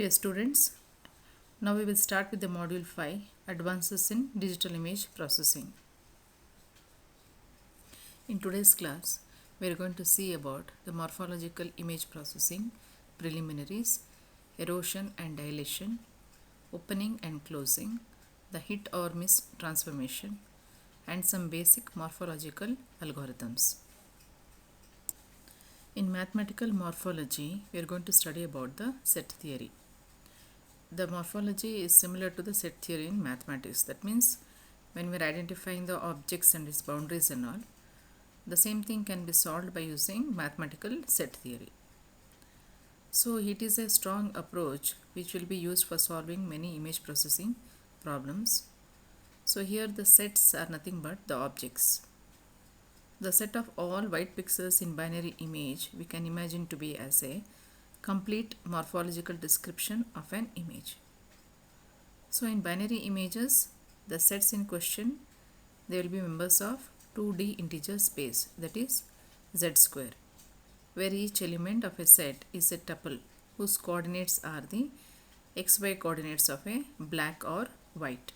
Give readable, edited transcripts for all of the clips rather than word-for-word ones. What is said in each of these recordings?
Dear students, now we will start with the module 5, Advances in Digital Image Processing. In today's class, we are going to see about the morphological image processing, preliminaries, erosion and dilation, opening and closing, the hit or miss transformation, and some basic morphological algorithms. In mathematical morphology, we are going to study about the set theory. The morphology is similar to the set theory in mathematics. That means when we are identifying the objects and its boundaries and all, the same thing can be solved by using mathematical set theory. So it is a strong approach which will be used for solving many image processing problems. So here the sets are nothing but the objects. The set of all white pixels in binary image we can imagine to be as a complete morphological description of an image. So in binary images, the sets in question, they will be members of 2D integer space, that is Z square, where each element of a set is a tuple whose coordinates are the xy coordinates of a black or white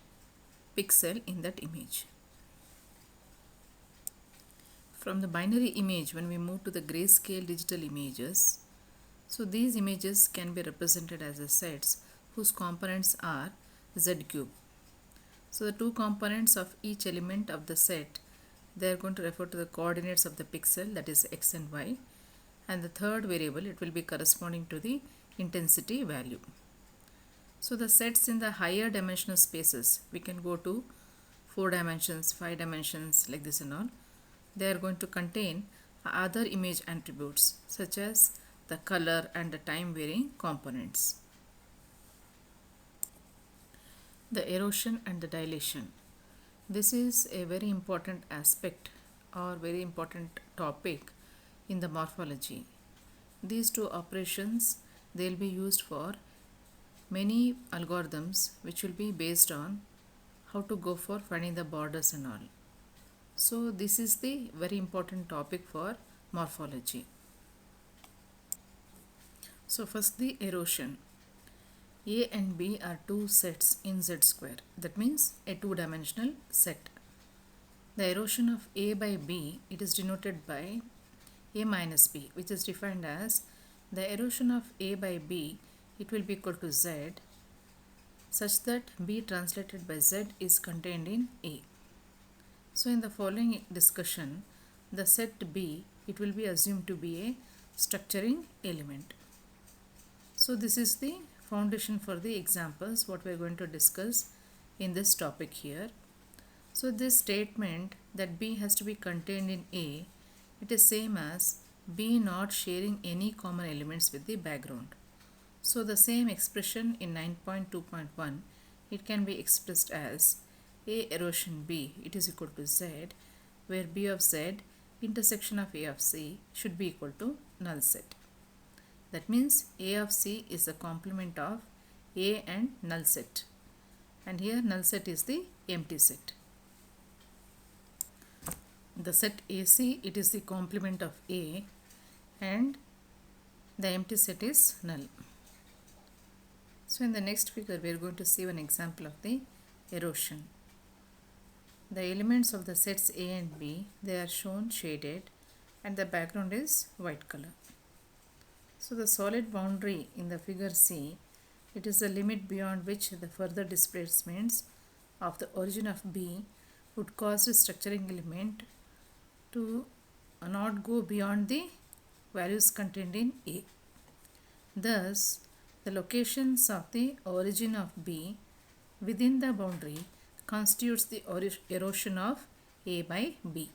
pixel in that image. From the binary image, when we move to the grayscale digital images, so these images can be represented as the sets whose components are Z cube. So the two components of each element of the set, they are going to refer to the coordinates of the pixel, that is x and y, and the third variable, it will be corresponding to the intensity value. So the sets in the higher dimensional spaces, we can go to 4 dimensions, 5 dimensions, like this and all. They are going to contain other image attributes such as the color and the time varying components. The erosion and the dilation. This is a very important aspect or very important topic in the morphology. These two operations, they will be used for many algorithms which will be based on how to go for finding the borders and all. So this is the very important topic for morphology. So first the erosion. A and B are two sets in Z square. That means a two-dimensional set. The erosion of A by B, it is denoted by A minus B, which is defined as the erosion of A by B, it will be equal to Z, such that B translated by Z is contained in A. So in the following discussion, the set B, it will be assumed to be a structuring element. So this is the foundation for the examples what we are going to discuss in this topic here. So this statement that B has to be contained in A, it is same as B not sharing any common elements with the background. So the same expression in 9.2.1, it can be expressed as A erosion B, it is equal to Z, where B of Z intersection of A of C should be equal to null set. That means A of C is a complement of A and null set. And here null set is the empty set. The set AC, it is the complement of A and the empty set is null. So in the next figure, we are going to see one example of the erosion. The elements of the sets A and B, they are shown shaded and the background is white color. So the solid boundary in the figure C, it is the limit beyond which the further displacements of the origin of B would cause the structuring element to not go beyond the values contained in A. Thus, the locations of the origin of B within the boundary constitutes the erosion of A by B.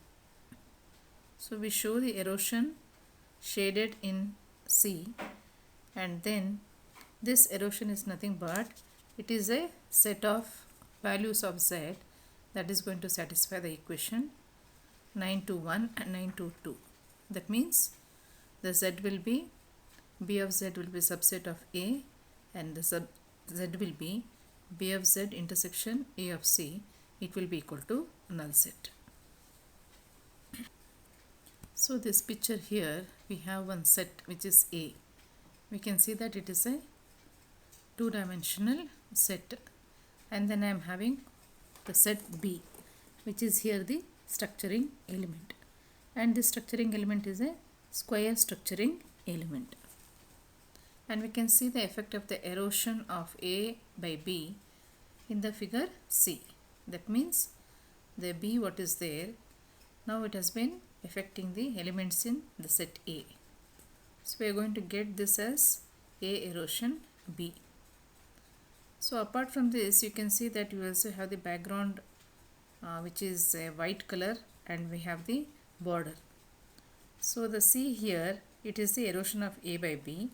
So we show the erosion shaded in C, and then this erosion is nothing but it is a set of values of Z that is going to satisfy the equation 921 and 922. That means the Z will be, B of Z will be subset of A and the Z will be B of Z intersection A of C, it will be equal to null set. So this picture here, we have one set which is A. We can see that it is a two-dimensional set, and then I am having the set B, which is here the structuring element, and this structuring element is a square structuring element. And we can see the effect of the erosion of A by B in the figure C. That means the B what is there, now it has been affecting the elements in the set A. So we are going to get this as A erosion B. So apart from this, you can see that you also have the background which is a white color, and we have the border. So the C here, it is the erosion of A by B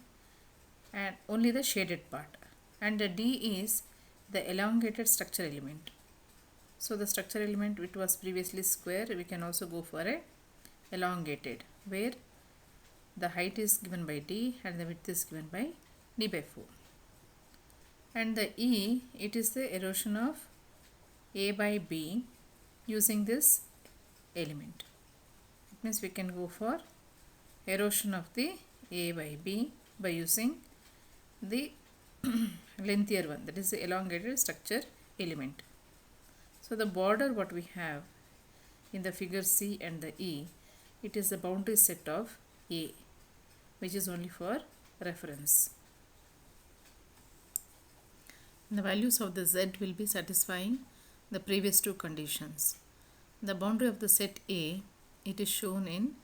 and only the shaded part, and the D is the elongated structure element. So the structure element which was previously square, we can also go for a elongated, where the height is given by D and the width is given by D by 4. And the E, it is the erosion of A by B using this element. It means we can go for erosion of the A by B by using the lengthier one, that is the elongated structure element. So the border what we have in the figure C and the E, it is the boundary set of A, which is only for reference. The values of the Z will be satisfying the previous two conditions. The boundary of the set A, it is shown in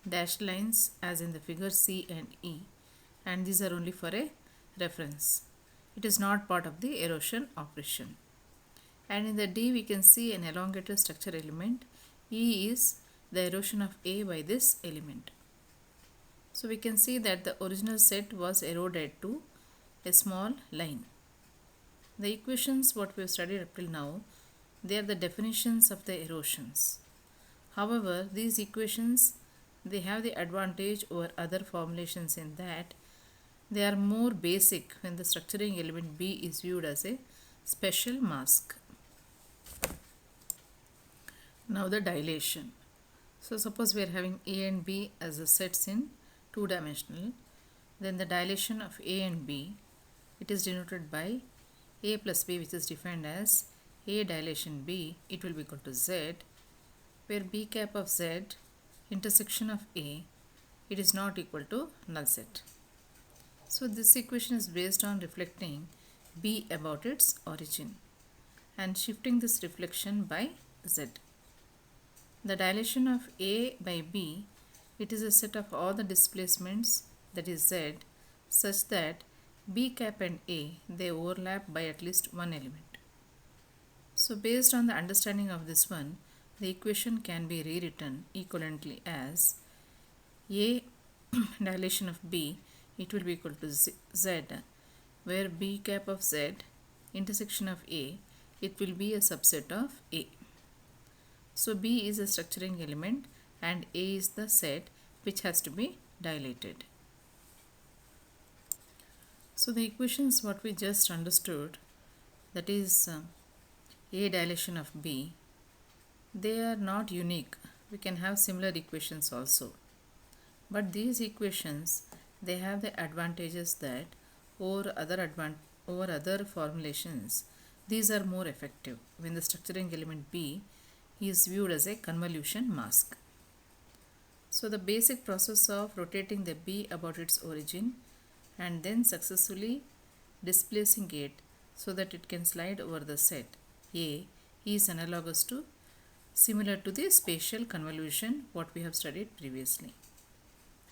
dashed lines as in the figure C and E, and these are only for a reference. It is not part of the erosion operation. And in the D, we can see an elongated structure element. E is the erosion of A by this element. So we can see that the original set was eroded to a small line. The equations what we have studied up till now, they are the definitions of the erosions. However, these equations, they have the advantage over other formulations in that they are more basic when the structuring element B is viewed as a special mask. Now the dilation. So suppose we are having A and B as the sets in two-dimensional, then the dilation of A and B, it is denoted by A plus B, which is defined as A dilation B, it will be equal to Z, where B cap of Z intersection of A, it is not equal to null set. So this equation is based on reflecting B about its origin and shifting this reflection by Z. The dilation of A by B, it is a set of all the displacements, that is Z, such that B cap and A, they overlap by at least one element. So based on the understanding of this one, the equation can be rewritten equivalently as A dilation of B, it will be equal to Z, where B cap of Z intersection of A, it will be a subset of A. So B is a structuring element and A is the set which has to be dilated. So the equations what we just understood, that is A dilation of B, they are not unique. We can have similar equations also. But these equations, they have the advantages that over other formulations, these are more effective when the structuring element B is viewed as a convolution mask. So the basic process of rotating the B about its origin and then successfully displacing it so that it can slide over the set A is analogous to similar to the spatial convolution what we have studied previously.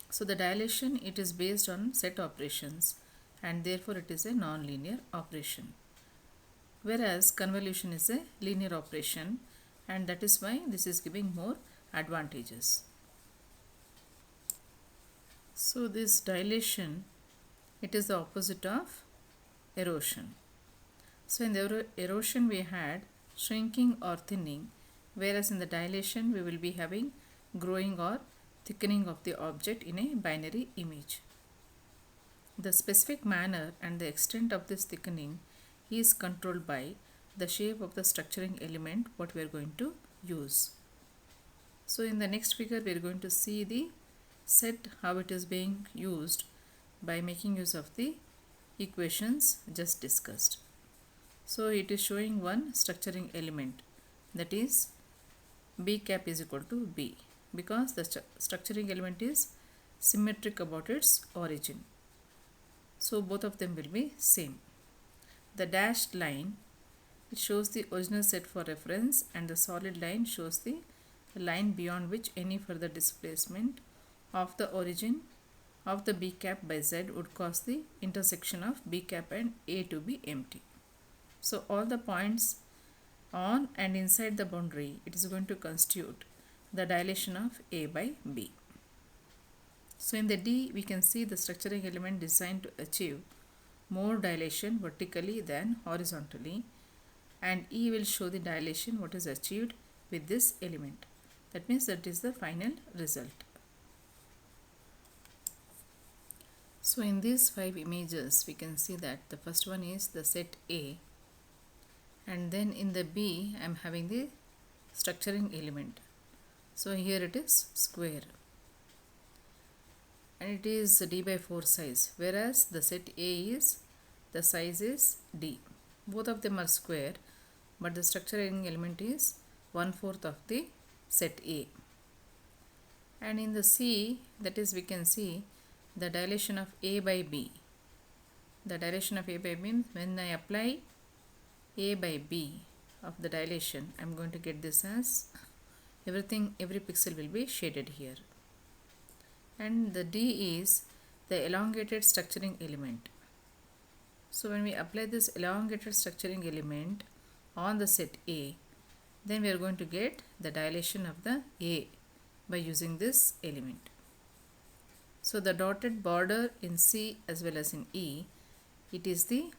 So the dilation, it is based on set operations and therefore it is a non-linear operation, whereas convolution is a linear operation, and that is why this is giving more advantages. So this dilation, it is the opposite of erosion. So in the erosion we had shrinking or thinning, whereas in the dilation we will be having growing or thickening of the object in a binary image. The specific manner and the extent of this thickening is controlled by the shape of the structuring element what we are going to use. So in the next figure we are going to see the set, how it is being used by making use of the equations just discussed. So it is showing one structuring element, that is B cap is equal to B, because the structuring element is symmetric about its origin. So both of them will be same. The dashed line, it shows the original set for reference, and the solid line shows the line beyond which any further displacement of the origin of the B cap by Z would cause the intersection of B cap and A to be empty. So all the points on and inside the boundary, it is going to constitute the dilation of A by B. So in the D, we can see the structuring element designed to achieve more dilation vertically than horizontally, and E will show the dilation what is achieved with this element. That means that is the final result. So in these 5 images, we can see that the first one is the set A, and then in the B I am having the structuring element. So here it is square, and it is D by 4 size, whereas the set A is, the size is D. Both of them are square, but the structuring element is 1/4 of the set A. And in the C, that is, we can see the dilation of A by B. The dilation of A by B, when I apply A by B of the dilation, I am going to get this as every pixel will be shaded here. And the D is the elongated structuring element. So when we apply this elongated structuring element on the set A, then we are going to get the dilation of the A by using this element. So the dotted border in C as well as in E, it is the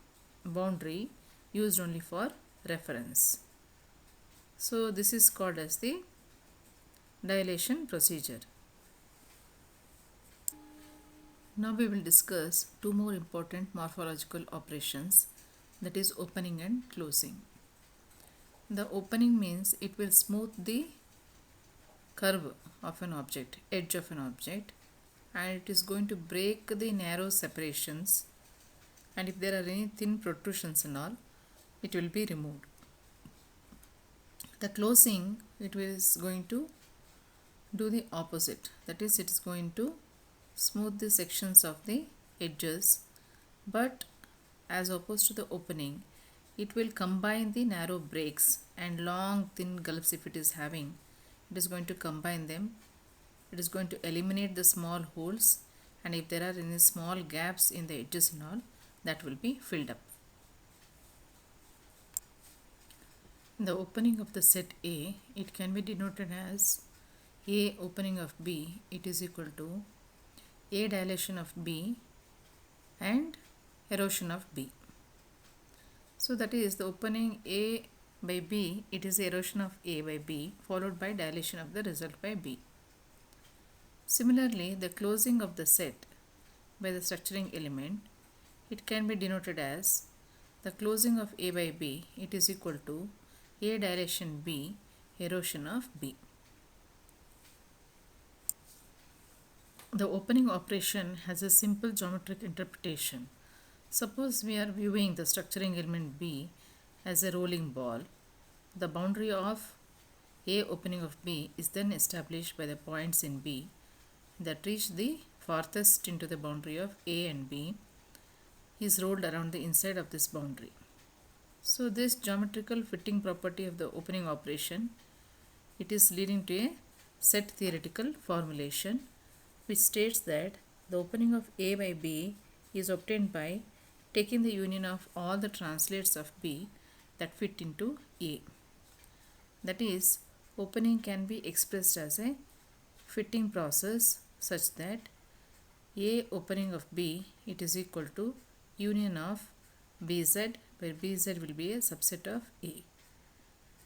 boundary used only for reference. So this is called as the dilation procedure. Now we will discuss 2 more important morphological operations, that is opening and closing. The opening means it will smooth the curve of an object, edge of an object, and it is going to break the narrow separations, and if there are any thin protrusions and all, it will be removed. The closing, it is going to do the opposite, that is, it is going to smooth the sections of the edges, but as opposed to the opening, it will combine the narrow breaks and long thin gulfs. If it is having, it is going to combine them. It is going to eliminate the small holes, and if there are any small gaps in the edges and all, that will be filled up. The opening of the set A, it can be denoted as A opening of B, it is equal to A dilation of B and erosion of B. So that is the opening A by B, it is erosion of A by B followed by dilation of the result by B. Similarly, the closing of the set by the structuring element, it can be denoted as the closing of A by B, it is equal to A dilation B, erosion of B. The opening operation has a simple geometric interpretation. Suppose we are viewing the structuring element B as a rolling ball. The boundary of A opening of B is then established by the points in B that reach the farthest into the boundary of A, and B is rolled around the inside of this boundary. So this geometrical fitting property of the opening operation, it is leading to a set theoretical formulation which states that the opening of A by B is obtained by taking the union of all the translates of B that fit into A. That is, opening can be expressed as a fitting process such that A opening of B, it is equal to union of BZ, where BZ will be a subset of A.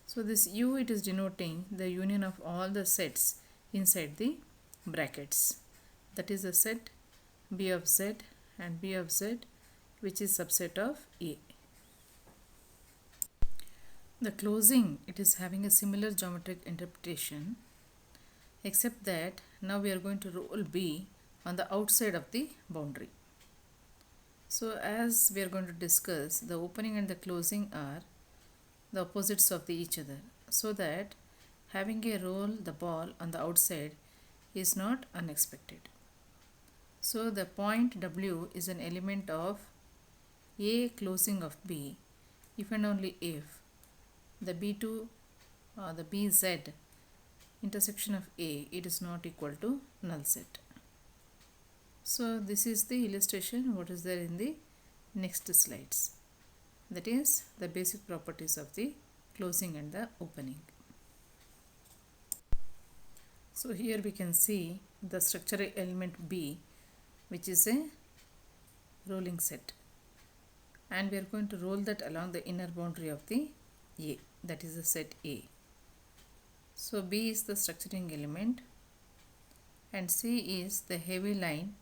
So this U, it is denoting the union of all the sets inside the brackets. That is the set B of Z and B of Z, which is subset of A. The closing, it is having a similar geometric interpretation, except that now we are going to roll B on the outside of the boundary. So as we are going to discuss, the opening and the closing are the opposites of each other, so that having a roll the ball on the outside is not unexpected. So the point W is an element of A closing of B if and only if the B2 or the BZ intersection of A, it is not equal to null set. So this is the illustration what is there in the next slides. That is the basic properties of the closing and the opening. So here we can see the structural element B, which is a rolling set, and we are going to roll that along the inner boundary of the A, that is the set A. So B is the structuring element and C is the heavy line,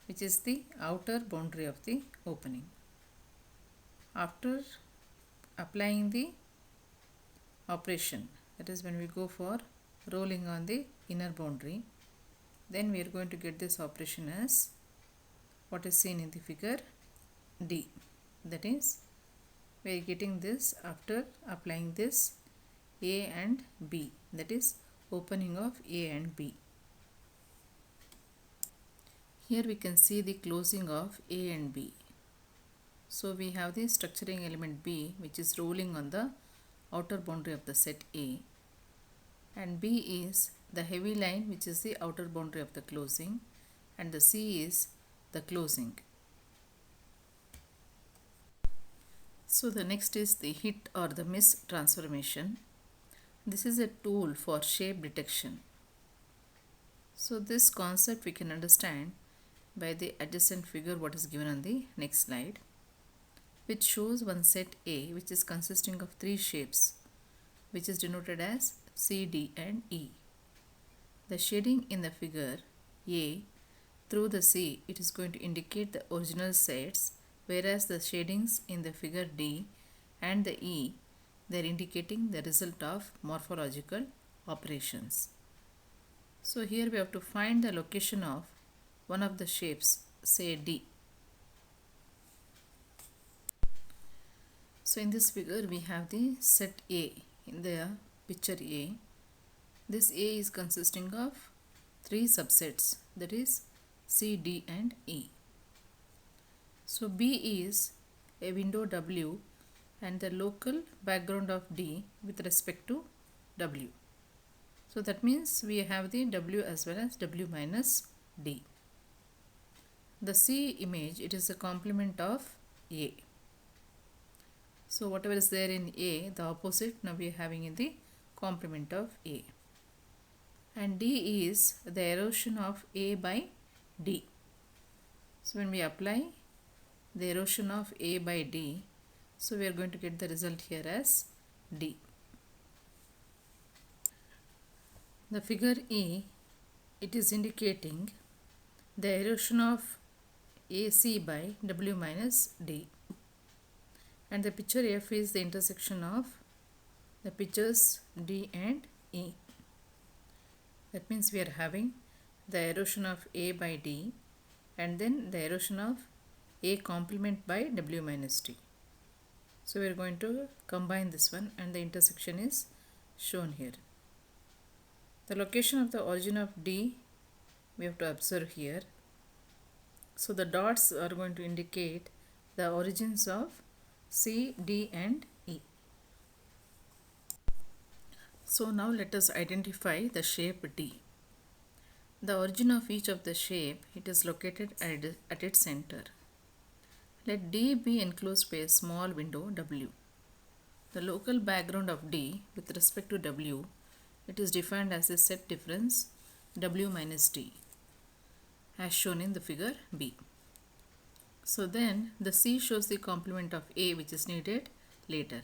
which is the outer boundary of the opening. After applying the operation, that is when we go for rolling on the inner boundary, then we are going to get this operation as what is seen in the figure D. That is, we are getting this after applying this A and B, that is opening of A and B. Here we can see the closing of A and B. So we have the structuring element B, which is rolling on the outer boundary of the set A, and B is the heavy line, which is the outer boundary of the closing, and the C is the closing. So the next is the hit or the miss transformation. This is a tool for shape detection. So this concept we can understand by the adjacent figure what is given on the next slide, which shows one set A which is consisting of three shapes, which is denoted as C, D and E. The shading in the figure A through the C, it is going to indicate the original sets, whereas the shadings in the figure D and the E, they are indicating the result of morphological operations. So here we have to find the location of one of the shapes, say D. So in this figure we have the set A in the picture A. This A is consisting of three subsets, that is C, D and E. So B is a window W and the local background of D with respect to W. So that means we have the W as well as W minus D. The C image, it is a complement of A. So whatever is there in A, the opposite now we are having in the complement of A. And D is the erosion of A by D. So when we apply the erosion of A by D, so we are going to get the result here as D. The figure E, it is indicating the erosion of AC by W minus D. And the picture F is the intersection of the pictures D and E. That means we are having the erosion of A by D and then the erosion of A complement by W minus D. So we are going to combine this one and the intersection is shown here. The location of the origin of D we have to observe here. So the dots are going to indicate the origins of C, D and E. So now let us identify the shape D. The origin of each of the shape, it is located at its center. Let D be enclosed by a small window W. The local background of D with respect to W, it is defined as a set difference W minus D, as shown in the figure B. So then the C shows the complement of A, which is needed later.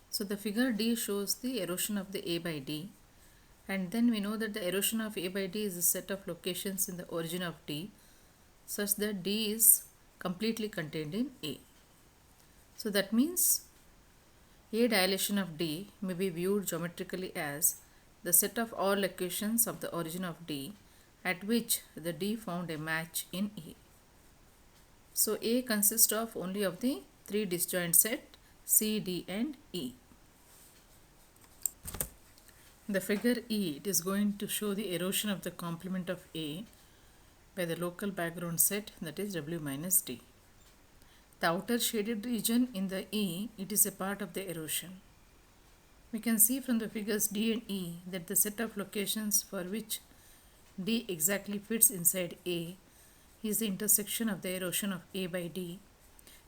So the figure D shows the erosion of the A by D, and then we know that the erosion of A by D is a set of locations in the origin of D such that D is completely contained in A. So that means A dilation of D may be viewed geometrically as the set of all locations of the origin of D at which the D found a match in A. So A consists of only of the three disjoint set C, D and E. The figure E, it is going to show the erosion of the complement of A by the local background set, that is W minus D. The outer shaded region in the E, it is a part of the erosion. We can see from the figures D and E that the set of locations for which D exactly fits inside A is the intersection of the erosion of A by D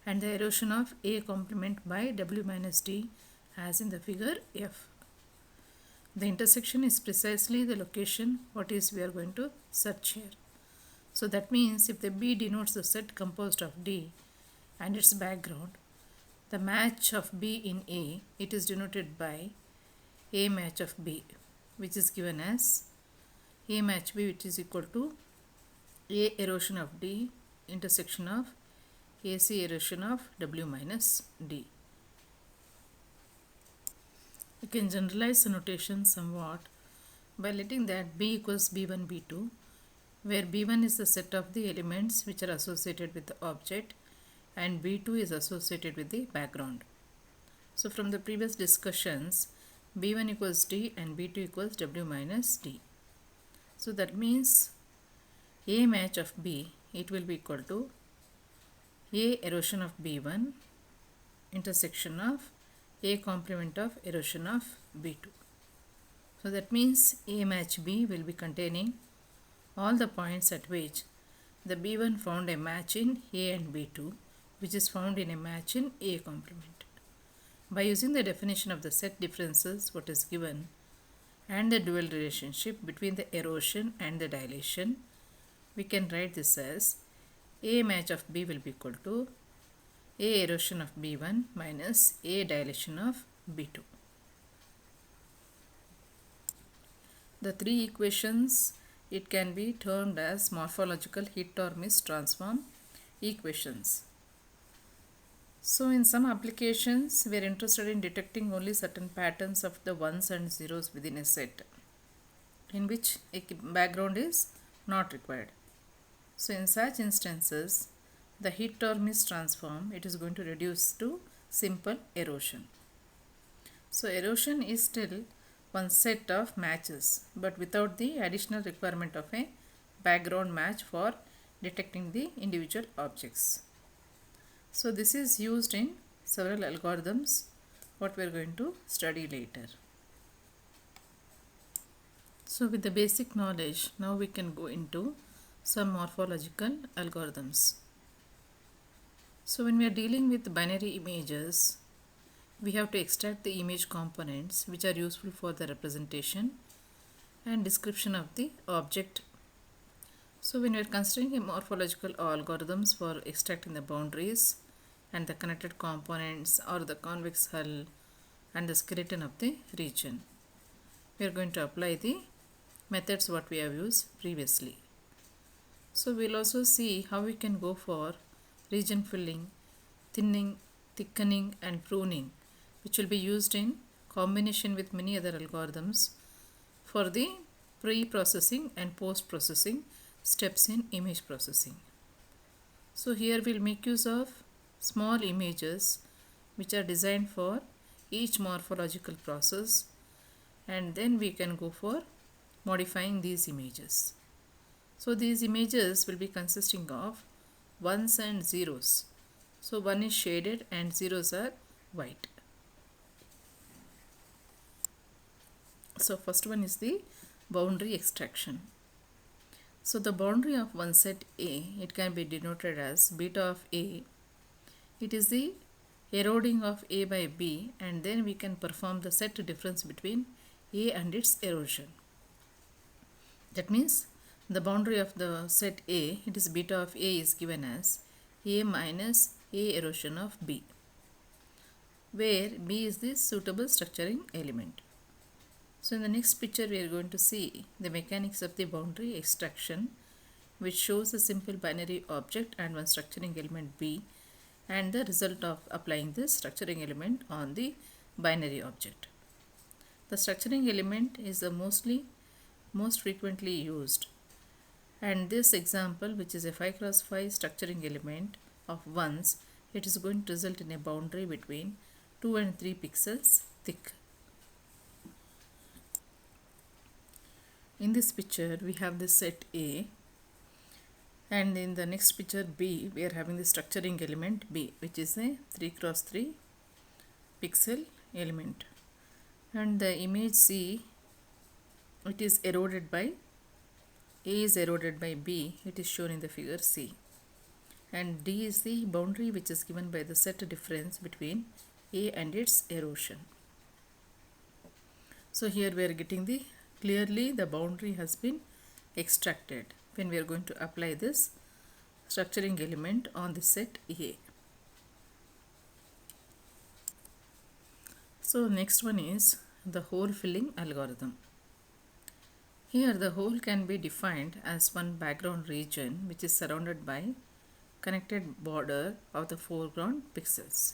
and the erosion of A complement by W minus D as in the figure F. The intersection is precisely the location what is we are going to search here. So that means if the B denotes the set composed of D and its background, the match of B in A, it is denoted by A match of B, which is given as A match B, which is equal to A erosion of D intersection of AC erosion of W minus D. You can generalize the notation somewhat by letting that B equals B1, B2, where B1 is the set of the elements which are associated with the object and B2 is associated with the background. So from the previous discussions, B1 equals D and B2 equals W minus D. So that means A match of B, it will be equal to A erosion of B1 intersection of A complement of erosion of B2. So that means A match B will be containing all the points at which the B1 found a match in A and B2, which is found in a match in A complement. By using the definition of the set differences what is given and the dual relationship between the erosion and the dilation, we can write this as A match of B will be equal to A erosion of B1 minus A dilation of B2. The three equations, it can be termed as morphological hit or miss transform equations. So in some applications, we are interested in detecting only certain patterns of the ones and zeros within a set, in which a background is not required. So in such instances, the hit or miss transform, it is going to reduce to simple erosion. So erosion is still one set of matches, but without the additional requirement of a background match for detecting the individual objects. So this is used in several algorithms what we are going to study later. So with the basic knowledge, now we can go into some morphological algorithms. So when we are dealing with binary images, we have to extract the image components which are useful for the representation and description of the object. So when we are considering a morphological algorithms for extracting the boundaries and the connected components or the convex hull and the skeleton of the region, we are going to apply the methods what we have used previously. So we'll also see how we can go for region filling, thinning, thickening and pruning, which will be used in combination with many other algorithms for the pre-processing and post-processing steps in image processing. So here we'll make use of small images which are designed for each morphological process, and then we can go for modifying these images. So these images will be consisting of ones and zeros. So 1 is shaded and zeros are white. So first one is the boundary extraction. So the boundary of one set A, it can be denoted as beta of A. It is the eroding of A by B, and then we can perform the set difference between A and its erosion. That means the boundary of the set A, it is beta of A is given as A minus A erosion of B, where B is the suitable structuring element. So in the next picture we are going to see the mechanics of the boundary extraction, which shows a simple binary object and one structuring element B, and the result of applying this structuring element on the binary object. The structuring element is the most frequently used, and this example, which is a 5 cross 5 structuring element, of ones, it is going to result in a boundary between 2 and 3 pixels thick. In this picture we have the set A, and in the next picture B we are having the structuring element B, which is a 3 cross 3 pixel element, and the image C, it is eroded by A is eroded by B, it is shown in the figure C, and D is the boundary which is given by the set difference between A and its erosion. So here we are getting the clearly the boundary has been extracted when we are going to apply this structuring element on the set A. So next one is the hole filling algorithm. Here the hole can be defined as one background region which is surrounded by connected border of the foreground pixels.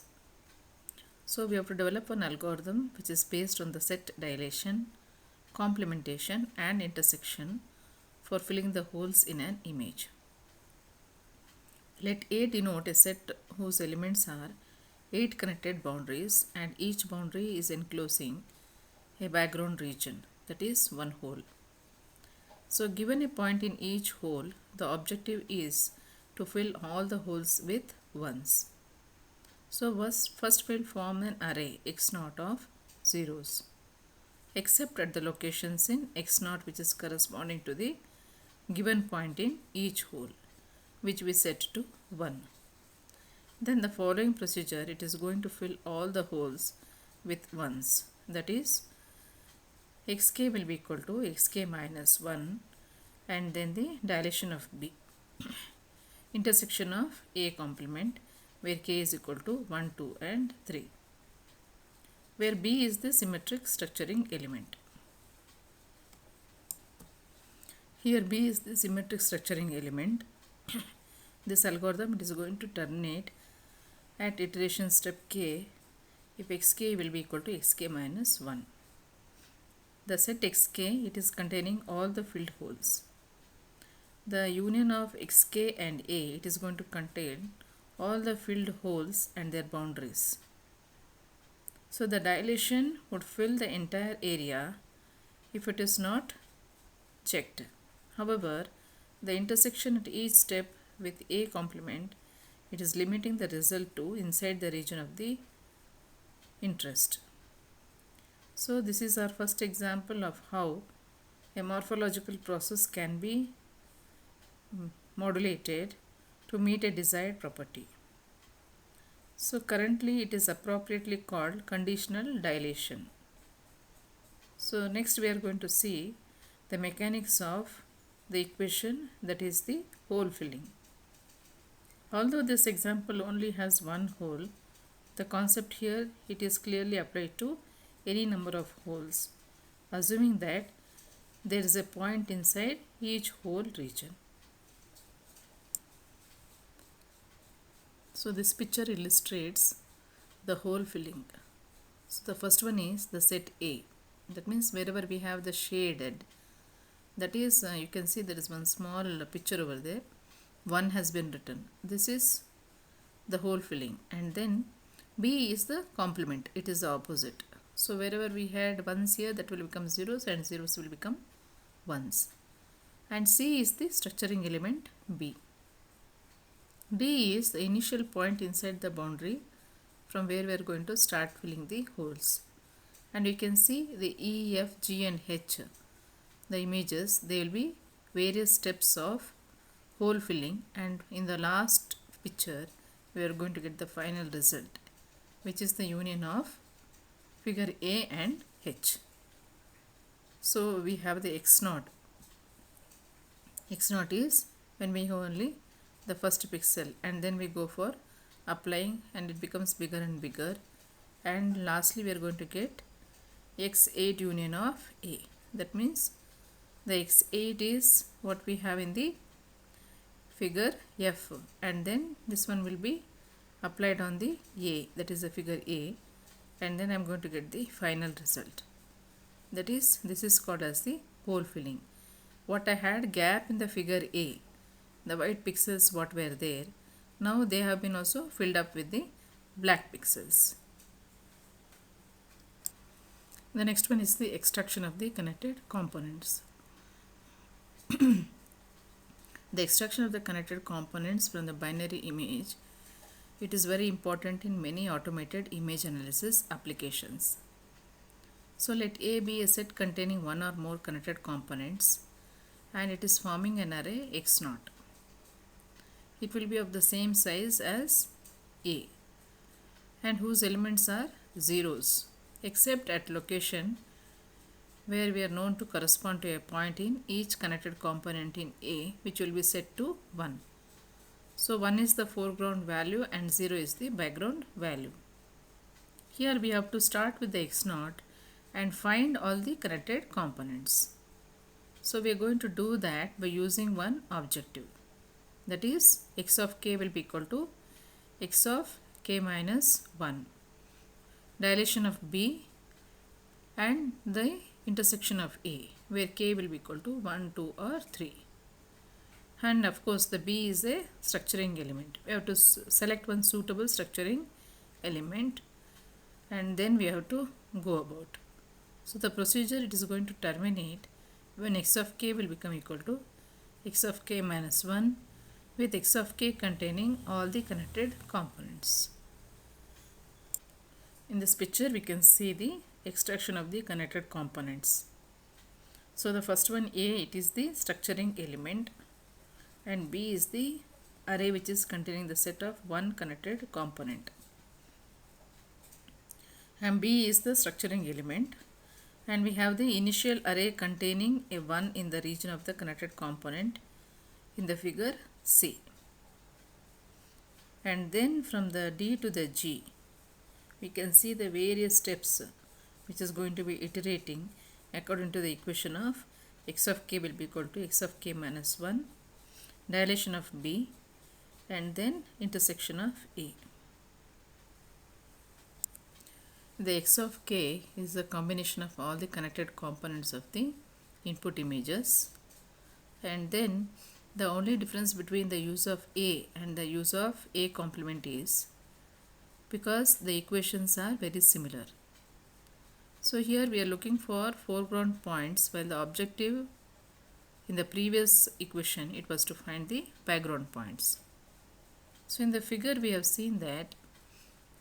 So we have to develop an algorithm which is based on the set dilation, complementation and intersection for filling the holes in an image. Let A denote a set whose elements are 8 connected boundaries, and each boundary is enclosing a background region, that is one hole. So given a point in each hole, the objective is to fill all the holes with ones. So first we'll form an array x0 of zeros, except at the locations in x0 which is corresponding to the given point in each hole, which we set to 1. Then the following procedure, it is going to fill all the holes with ones, that is xk will be equal to xk minus 1, and then the dilation of B, intersection of A complement, where k is equal to 1, 2 and 3, where B is the symmetric structuring element. Here B is the symmetric structuring element. This algorithm, it is going to terminate at iteration step k if xk will be equal to xk minus 1. The set xk, it is containing all the filled holes. The union of xk and A, it is going to contain all the filled holes and their boundaries. So the dilation would fill the entire area if it is not checked. However, the intersection at each step with A complement, it is limiting the result to inside the region of the interest. So this is our first example of how a morphological process can be modulated to meet a desired property. So currently it is appropriately called conditional dilation. So next we are going to see the mechanics of the equation, that is the hole filling. Although this example only has one hole, the concept here, it is clearly applied to any number of holes, assuming that there is a point inside each hole region. So this picture illustrates the hole filling. So the first one is the set A. That means wherever we have the shaded, that is you can see there is one small picture over there. 1 has been written. This is the hole filling, and then B is the complement. It is the opposite. So wherever we had ones here, that will become zeros, and zeros will become ones. And C is the structuring element B. D is the initial point inside the boundary from where we are going to start filling the holes. And you can see the E, F, G and H, the images, they will be various steps of hole filling, and in the last picture we are going to get the final result, which is the union of figure A and H. So we have the x0. x0 is when we have only the first pixel, and then we go for applying and it becomes bigger and bigger, and lastly we are going to get x8 union of A. That means the x8 is what we have in the figure F, and then this one will be applied on the A, that is the figure A, and then I am going to get the final result. That is, this is called as the hole filling. What I had gap in the figure A, the white pixels what were there, Now they have been also filled up with the black pixels. The next one is the extraction of the connected components. The extraction of the connected components from the binary image, it is very important in many automated image analysis applications. So let A be a set containing one or more connected components and it is forming an array x0. It will be of the same size as A and whose elements are zeros except at location where we are known to correspond to a point in each connected component in A, which will be set to 1. So 1 is the foreground value and 0 is the background value. Here we have to start with the x0 and find all the connected components. So we are going to do that by using one objective. That is, x of k will be equal to x of k minus 1. Dilation of B and the intersection of A, where k will be equal to 1, 2 or 3. And of course the B is a structuring element. We have to select one suitable structuring element and then we have to go about. So the procedure, it is going to terminate when x of k will become equal to x of k minus 1 with x of k containing all the connected components. In this picture we can see the extraction of the connected components. So the first one, A, it is the structuring element and B is the array which is containing the set of one connected component. And B is the structuring element and we have the initial array containing a 1 in the region of the connected component in the figure C. And then from the D to the G we can see the various steps which is going to be iterating according to the equation of x of k will be equal to x of k minus 1, dilation of B and then intersection of A. The x of k is the combination of all the connected components of the input images, and then the only difference between the use of A and the use of A complement is because the equations are very similar. So here we are looking for foreground points while the objective in the previous equation it was to find the background points. So in the figure we have seen that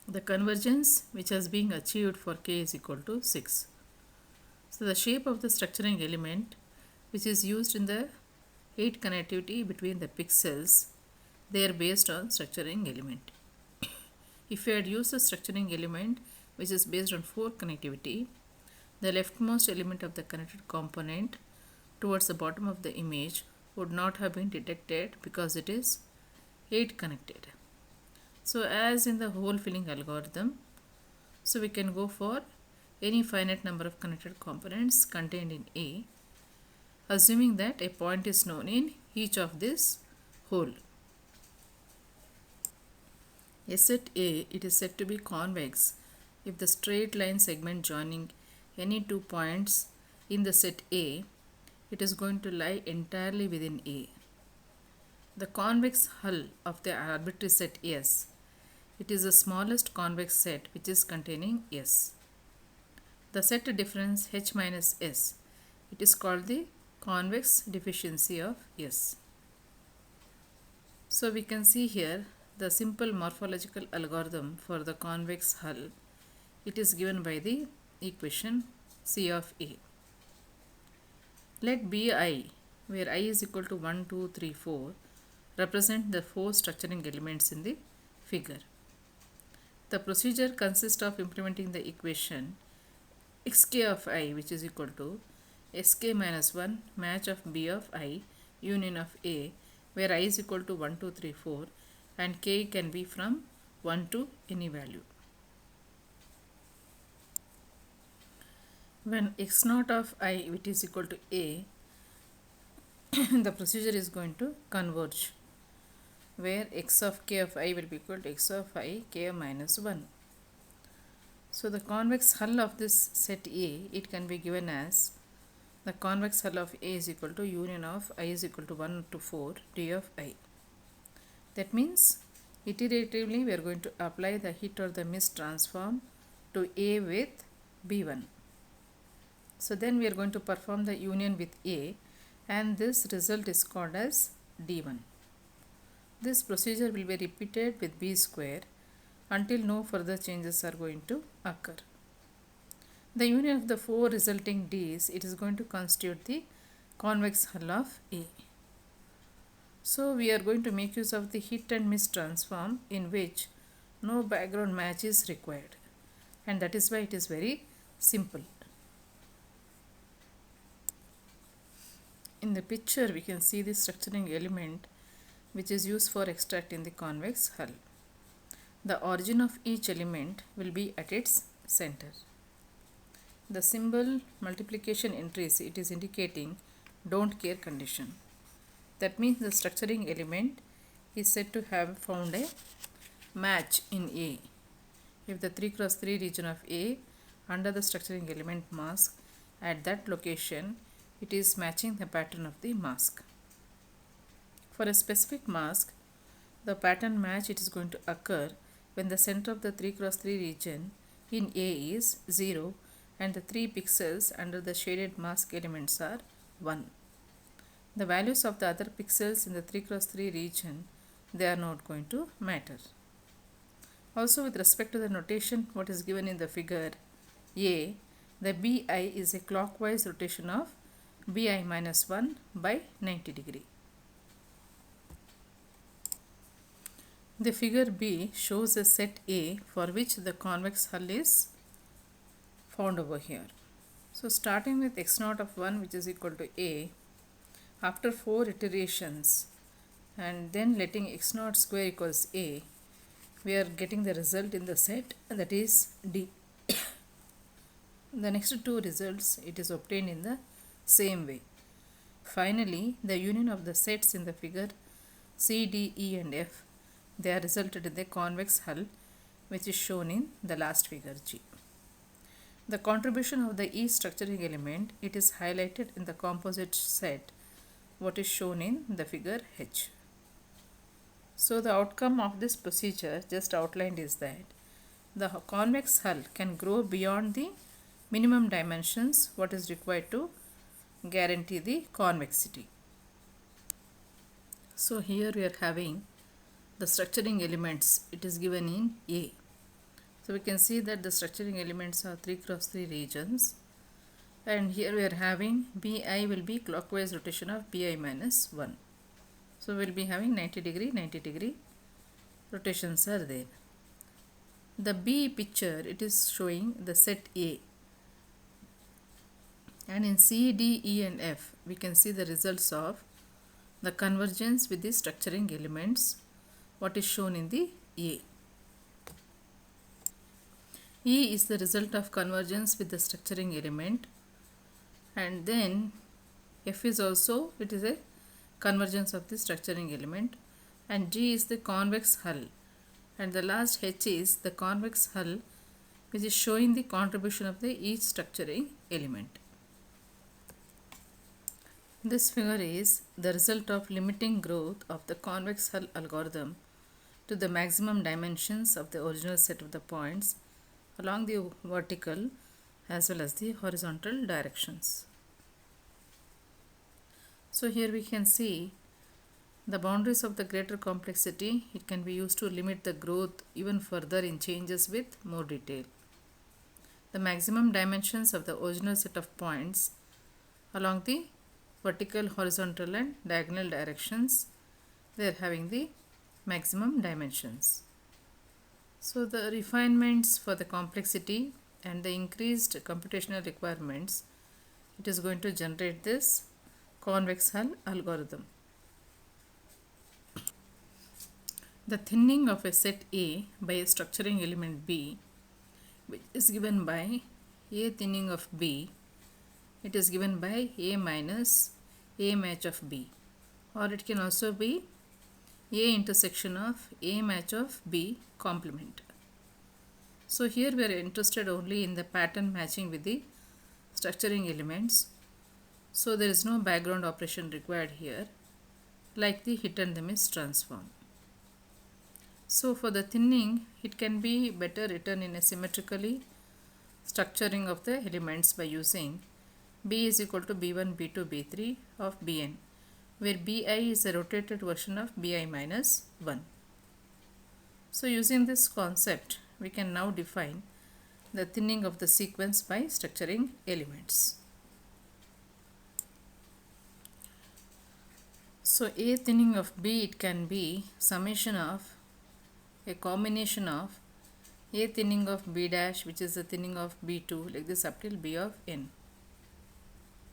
the convergence which has been achieved for k is equal to 6. So the shape of the structuring element which is used in the 8 connectivity between the pixels, they are based on structuring element. If we had used a structuring element which is based on 4 connectivity, the leftmost element of the connected component towards the bottom of the image would not have been detected because it is 8 connected. So as in the hole filling algorithm, so we can go for any finite number of connected components contained in A, assuming that a point is known in each of this hole. A set A, it is said to be convex if the straight line segment joining any 2 points in the set A, it is going to lie entirely within A. The convex hull of the arbitrary set S, it is the smallest convex set which is containing S. The set difference H minus S, it is called the convex deficiency of S. So we can see here the simple morphological algorithm for the convex hull. It is given by the equation C of A. Let Bi, where I is equal to 1, 2, 3, 4, represent the 4 structuring elements in the figure. The procedure consists of implementing the equation xk of I, which is equal to sk minus 1 match of B of I union of A, where I is equal to 1, 2, 3, 4 and k can be from 1 to any value. When x0 of I, which is equal to A, the procedure is going to converge, where x of k of I will be equal to x of I k minus 1. So the convex hull of this set A, it can be given as the convex hull of A is equal to union of I is equal to 1 to 4 d of I. That means Iteratively, we are going to apply the hit or the miss transform to A with B1. So then we are going to perform the union with A, and this result is called as D1. This procedure will be repeated with B square until no further changes are going to occur. The union of the four resulting D's, it is going to constitute the convex hull of A. So we are going to make use of the hit and miss transform in which no background match is required, and that is why it is very simple. In the picture we can see the structuring element which is used for extracting the convex hull. The origin of each element will be at its center. The symbol multiplication entries, it is indicating don't care condition. That means the structuring element is said to have found a match in A. If the 3x3 region of A under the structuring element mask at that location, it is matching the pattern of the mask. For a specific mask, the pattern match it is going to occur when the center of the 3x3 region in A is 0 and the 3 pixels under the shaded mask elements are 1. The values of the other pixels in the 3x3 region, they are not going to matter. Also, with respect to the notation what is given in the figure A, the BI is a clockwise rotation of BI minus 1 by 90 degree. The figure B shows a set A for which the convex hull is found over here. So starting with x naught of 1 which is equal to A, after 4 iterations and then letting x naught square equals A, we are getting the result in the set, that is D. The next two results it is obtained in the same way. Finally, the union of the sets in the figure C, D, E and F, they are resulted in the convex hull which is shown in the last figure G. The contribution of the each structuring element, it is highlighted in the composite set what is shown in the figure H. So the outcome of this procedure just outlined is that the convex hull can grow beyond the minimum dimensions what is required to guarantee the convexity. So here we are having the structuring elements, it is given in A. So we can see that the structuring elements are 3x3 regions, and here we are having BI will be clockwise rotation of BI minus 1. So we will be having 90 degree rotations are there. The B picture, it is showing the set A, and in C, D, E and F we can see the results of the convergence with the structuring elements what is shown in the A. E is the result of convergence with the structuring element, and then F is also, it is a convergence of the structuring element, and G is the convex hull, and the last H is the convex hull which is showing the contribution of the each structuring element. This figure is the result of limiting growth of the convex hull algorithm to the maximum dimensions of the original set of the points along the vertical as well as the horizontal directions. So here we can see the boundaries of the greater complexity, it can be used to limit the growth even further in changes with more detail. The maximum dimensions of the original set of points along the vertical, horizontal and diagonal directions, they are having the maximum dimensions. So the refinements for the complexity and the increased computational requirements, it is going to generate this convex hull algorithm. The thinning of a set A by a structuring element B, which is given by A thinning of B, it is given by A minus A match of B, or it can also be A intersection of A match of B complement. So here we are interested only in the pattern matching with the structuring elements. So there is no background operation required here like the hit and the miss transform. So for the thinning, it can be better written in a symmetrically structuring of the elements by using B is equal to B1, B2, B3 of Bn, where Bi is a rotated version of Bi minus 1. So using this concept, we can now define the thinning of the sequence by structuring elements. So A thinning of B, it can be summation of a combination of A thinning of B dash, which is the thinning of B2, like this up till B of n.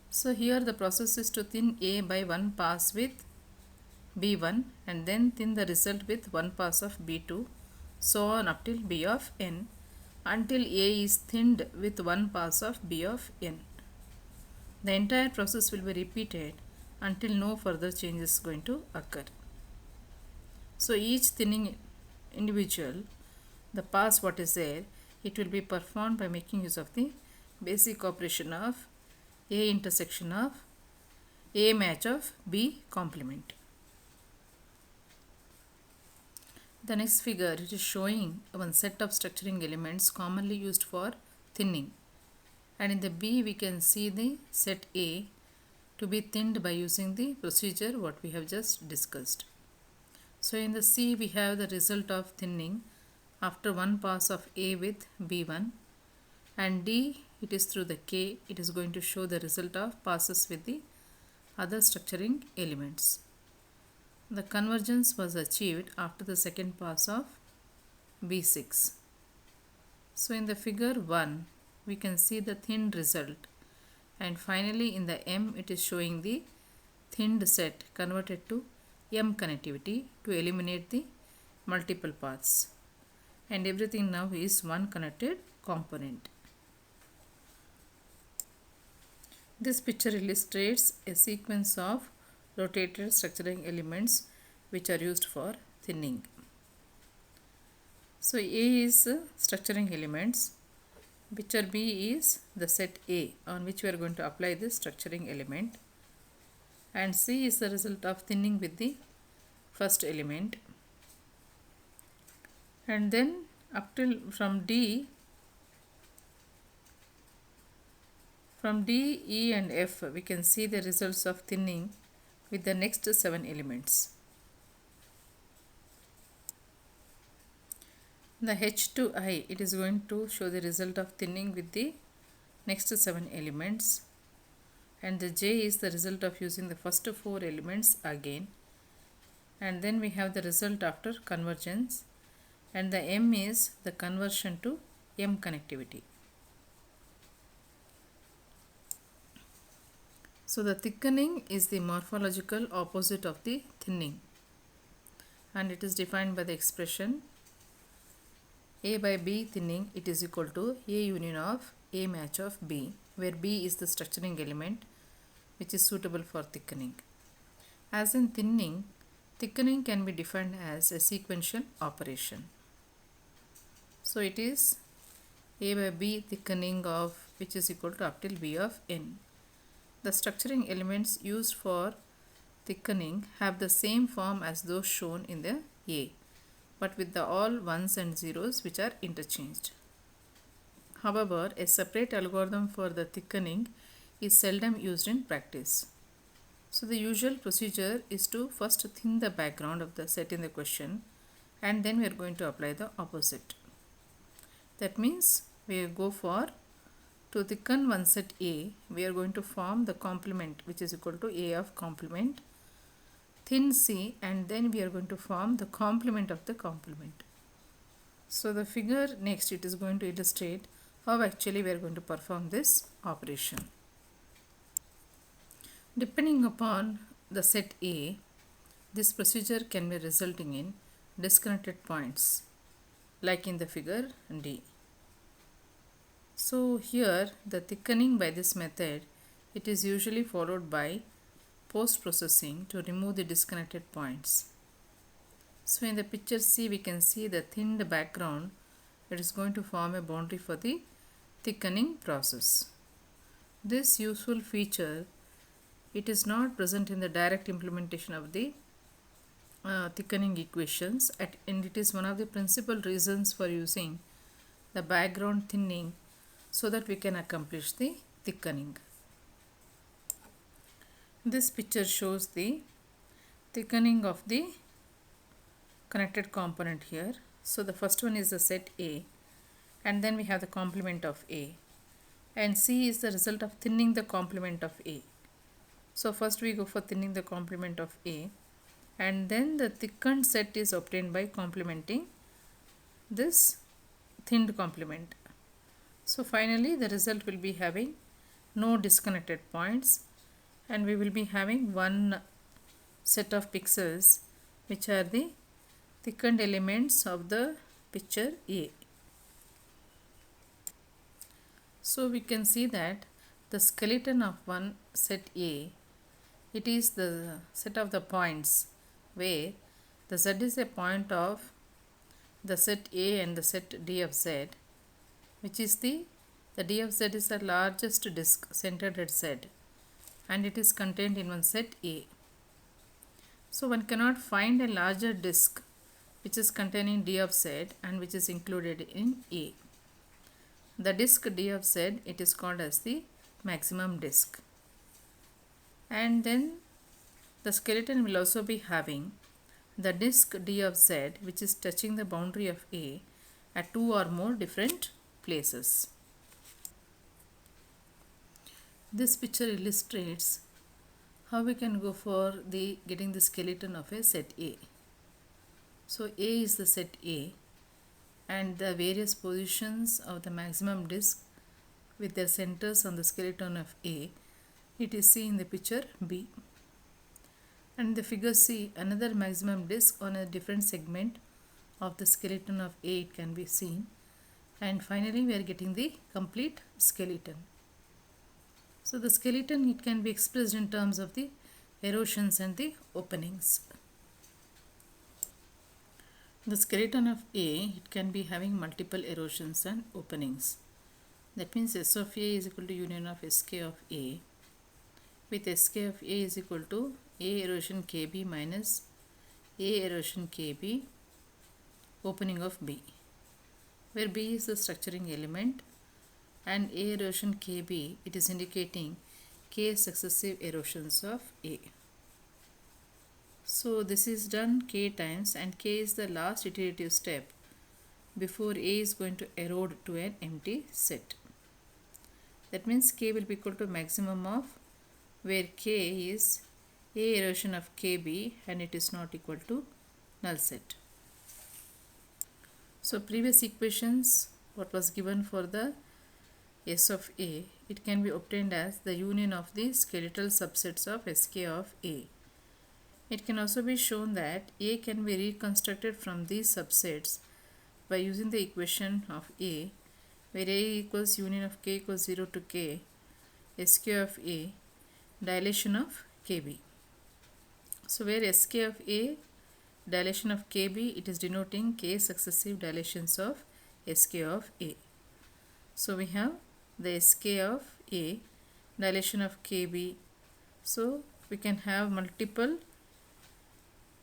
So here the process is to thin A by one pass with B1 and then thin the result with one pass of B2, so on up till B of n, until A is thinned with one pass of B of n. The entire process will be repeated until no further change is going to occur. So each thinning individual, the pass what is there, it will be performed by making use of the basic operation of A intersection of A match of B complement. The next figure, it is showing one set of structuring elements commonly used for thinning, and in the B we can see the set A to be thinned by using the procedure what we have just discussed. So in the C we have the result of thinning after one pass of A with B1, and D, it is through the K, it is going to show the result of passes with the other structuring elements. The convergence was achieved after the second pass of B6. So in the figure 1, we can see the thinned result, and finally in the M it is showing the thinned set converted to M connectivity to eliminate the multiple paths, and everything now is one connected component. This picture illustrates a sequence of rotated structuring elements which are used for thinning. So A is structuring elements, picture B is the set A on which we are going to apply this structuring element, and C is the result of thinning with the first element, and then up till from D, E and F we can see the results of thinning with the next 7 elements. The H to I, it is going to show the result of thinning with the next 7 elements, and the J is the result of using the first 4 elements again, and then we have the result after convergence, and the M is the conversion to M connectivity. So the thickening is the morphological opposite of the thinning, and it is defined by the expression A by B thinning, it is equal to A union of A match of B, where B is the structuring element which is suitable for thickening. As in thinning, thickening can be defined as a sequential operation. So it is A by B thickening of which is equal to up till B of n. The structuring elements used for thickening have the same form as those shown in the A, but with the all ones and zeros which are interchanged. However, a separate algorithm for the thickening is seldom used in practice. So the usual procedure is to first thin the background of the set in the question, and then we are going to apply the opposite. That means we go for, to thicken one set A, we are going to form the complement which is equal to A of complement, thin C, and then we are going to form the complement of the complement. So the figure next, it is going to illustrate how actually we are going to perform this operation. Depending upon the set A, this procedure can be resulting in disconnected points like in the figure D. So here the thickening by this method, it is usually followed by post-processing to remove the disconnected points. So in the picture C we can see the thinned background, it is going to form a boundary for the thickening process. This useful feature, it is not present in the direct implementation of the thickening equations, and it is one of the principal reasons for using the background thinning so that we can accomplish the thickening. This picture shows the thickening of the connected component here. So the first one is the set A, and then we have the complement of A, and C is the result of thinning the complement of A. So first we go for thinning the complement of A, and then the thickened set is obtained by complementing this thinned complement. So finally the result will be having no disconnected points, and we will be having one set of pixels which are the thickened elements of the picture A. So we can see that the skeleton of one set A, it is the set of the points where the Z is a point of the set A and the set D of Z, which is the D of Z is the largest disk centered at Z, and it is contained in one set A. So one cannot find a larger disk which is containing D of Z and which is included in A. The disk D of Z, it is called as the maximum disk. And then the skeleton will also be having the disk D of Z which is touching the boundary of A at two or more different places. This picture illustrates how we can go for getting the skeleton of a set A. So A is the set A, and the various positions of the maximum disk with their centers on the skeleton of A, it is seen in the picture B. And the figure C, another maximum disk on a different segment of the skeleton of A, it can be seen. And finally we are getting the complete skeleton. So the skeleton, it can be expressed in terms of the erosions and the openings. The skeleton of A, it can be having multiple erosions and openings. That means S of A is equal to union of Sk of A, with Sk of A is equal to A erosion Kb minus A erosion Kb opening of B, where B is the structuring element and A erosion Kb, it is indicating K successive erosions of A. So this is done K times, and K is the last iterative step before A is going to erode to an empty set. That means K will be equal to maximum of where K is A erosion of Kb and it is not equal to null set. So previous equations, what was given for the S of A, it can be obtained as the union of the skeletal subsets of Sk of A. It can also be shown that A can be reconstructed from these subsets by using the equation of A, where A equals union of K equals 0 to K, Sk of A, dilation of Kb. So where Sk of A, dilation of Kb, it is denoting K successive dilations of Sk of A. So we have the Sk of A, dilation of Kb. So we can have multiple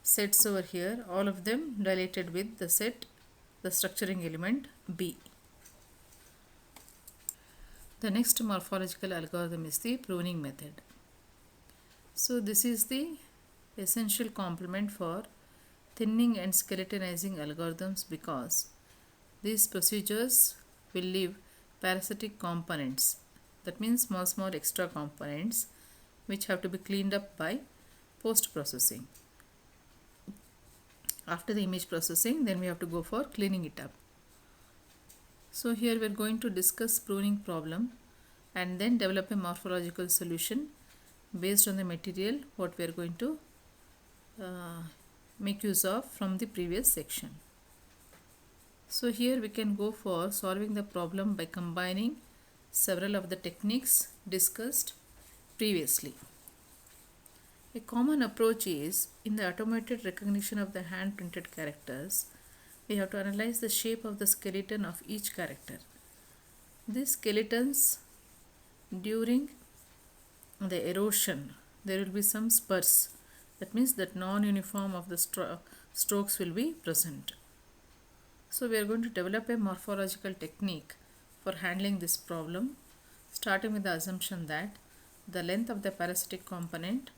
sets over here, all of them dilated with the set, the structuring element B. The next morphological algorithm is the pruning method. So this is the essential complement for thinning and skeletonizing algorithms, because these procedures will leave parasitic components, that means small extra components, which have to be cleaned up by post-processing. After the image processing, then we have to go for cleaning it up. So here we are going to discuss pruning problem and then develop a morphological solution based on the material what we are going to make use of from the previous section. So here we can go for solving the problem by combining several of the techniques discussed previously. A common approach is, in the automated recognition of the hand printed characters, we have to analyze the shape of the skeleton of each character. These skeletons, during the erosion, there will be some spurs That means that non-uniform of the strokes will be present. So we are going to develop a morphological technique for handling this problem, starting with the assumption that the length of the parasitic component,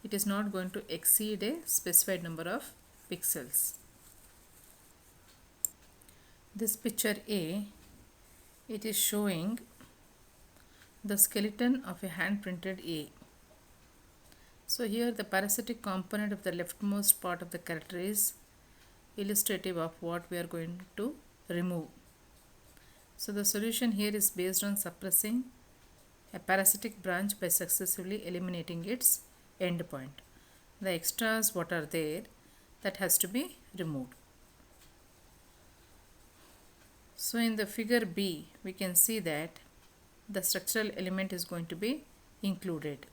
it is not going to exceed a specified number of pixels. This picture A, it is showing the skeleton of a hand printed A. So here the parasitic component of the leftmost part of the character is illustrative of what we are going to remove. So the solution here is based on suppressing a parasitic branch by successively eliminating its endpoint. The extras what are there, that has to be removed. So in the figure B, we can see that the structural element is going to be included.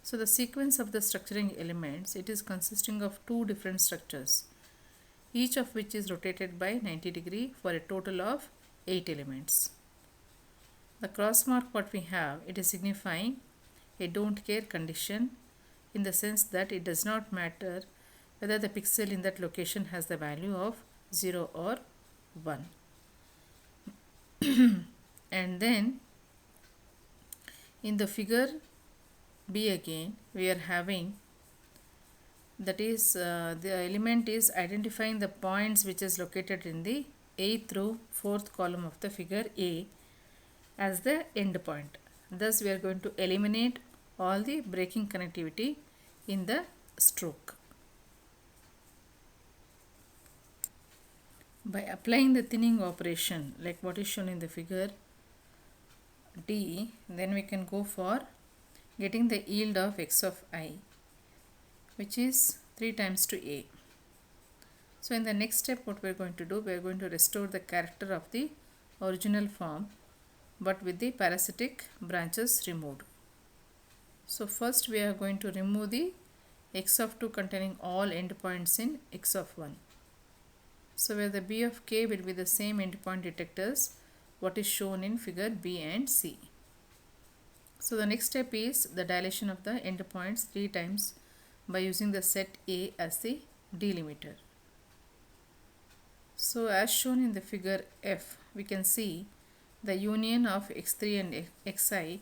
So the sequence of the structuring elements, it is consisting of two different structures, each of which is rotated by 90 degree for a total of 8 elements. The cross mark what we have, it is signifying a don't care condition, in the sense that it does not matter whether the pixel in that location has the value of 0 or 1. And then in the figure B again, we are having, that is the element is identifying the points which is located in the 8th through 4th column of the figure A as the end point. Thus we are going to eliminate all the breaking connectivity in the stroke. By applying the thinning operation like what is shown in the figure D, then we can go for getting the yield of x of I, which is 3 times to A. So in the next step what we are going to do, we are going to restore the character of the original form but with the parasitic branches removed. So first we are going to remove the x of 2 containing all endpoints in x of 1. So where the B of k will be the same endpoint detectors what is shown in figure B and C. So the next step is the dilation of the endpoints 3 times by using the set A as the delimiter. So as shown in the figure F, we can see the union of x3 and xi,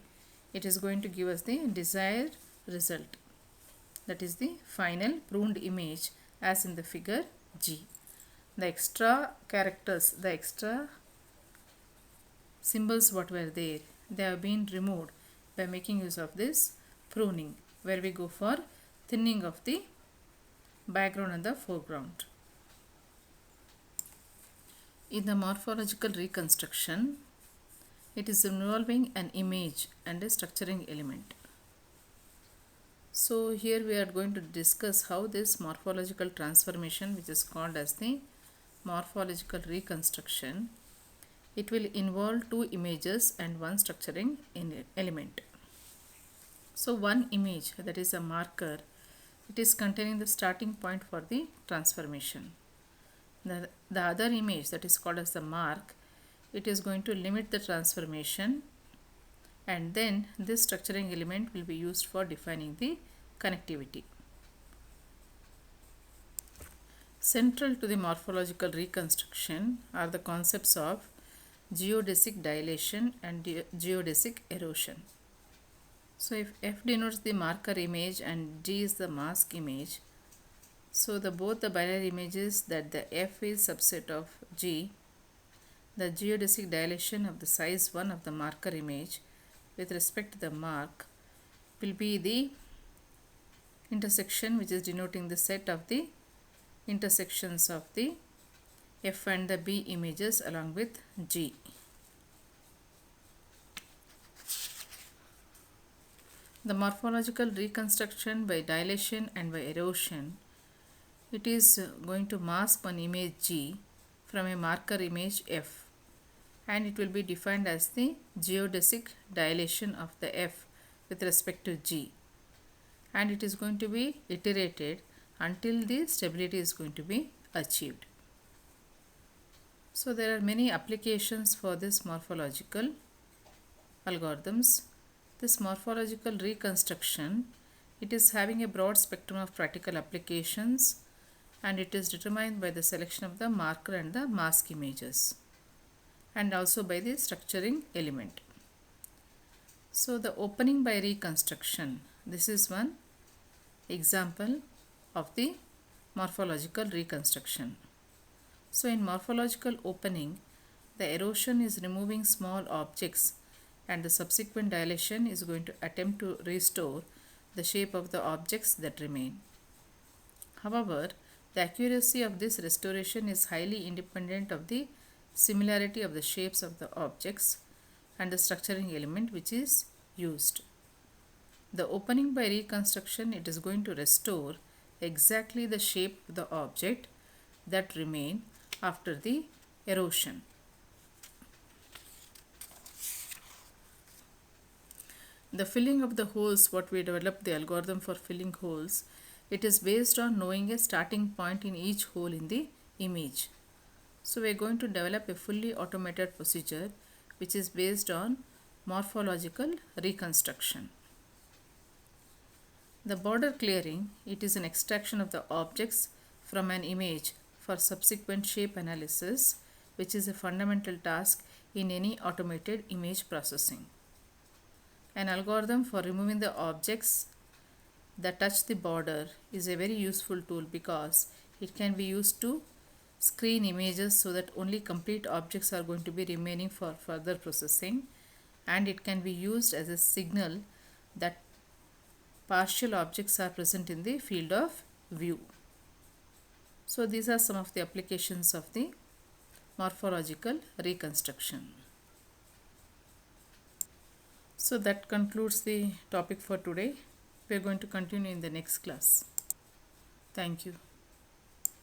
it is going to give us the desired result. That is the final pruned image as in the figure G. The extra characters, the extra symbols what were there, they have been removed by making use of this pruning, where we go for thinning of the background and the foreground. In the morphological reconstruction, it is involving an image and a structuring element. So here we are going to discuss how this morphological transformation, which is called as the morphological reconstruction, it will involve 2 images and 1 structuring element. So one image, that is a marker, it is containing the starting point for the transformation. The other image, that is called as the mark, it is going to limit the transformation, and then this structuring element will be used for defining the connectivity. Central to the morphological reconstruction are the concepts of geodesic dilation and geodesic erosion. So if F denotes the marker image and G is the mask image, so both the binary images that the F is subset of G, the geodesic dilation of the size 1 of the marker image with respect to the mark will be the intersection which is denoting the set of the intersections of the F and the B images along with G. The morphological reconstruction by dilation and by erosion, it is going to mask one image G from a marker image F, and it will be defined as the geodesic dilation of the F with respect to G, and it is going to be iterated until the stability is going to be achieved. So there are many applications for this morphological algorithms. This morphological reconstruction, It is having a broad spectrum of practical applications, and it is determined by the selection of the marker and the mask images, and also by the structuring element. So the opening by reconstruction, this is one example of the morphological reconstruction. So in morphological opening, the erosion is removing small objects, and the subsequent dilation is going to attempt to restore the shape of the objects that remain. However, the accuracy of this restoration is highly independent of the similarity of the shapes of the objects and the structuring element which is used. The opening by reconstruction, it is going to restore exactly the shape of the object that remain after the erosion. The filling of the holes, what we developed the algorithm for filling holes, it is based on knowing a starting point in each hole in the image. So we are going to develop a fully automated procedure which is based on morphological reconstruction. The border clearing, it is an extraction of the objects from an image for subsequent shape analysis, which is a fundamental task in any automated image processing. An algorithm for removing the objects that touch the border is a very useful tool because it can be used to screen images so that only complete objects are going to be remaining for further processing, and it can be used as a signal that partial objects are present in the field of view. So these are some of the applications of the morphological reconstruction. So that concludes the topic for today. We are going to continue in the next class. Thank you.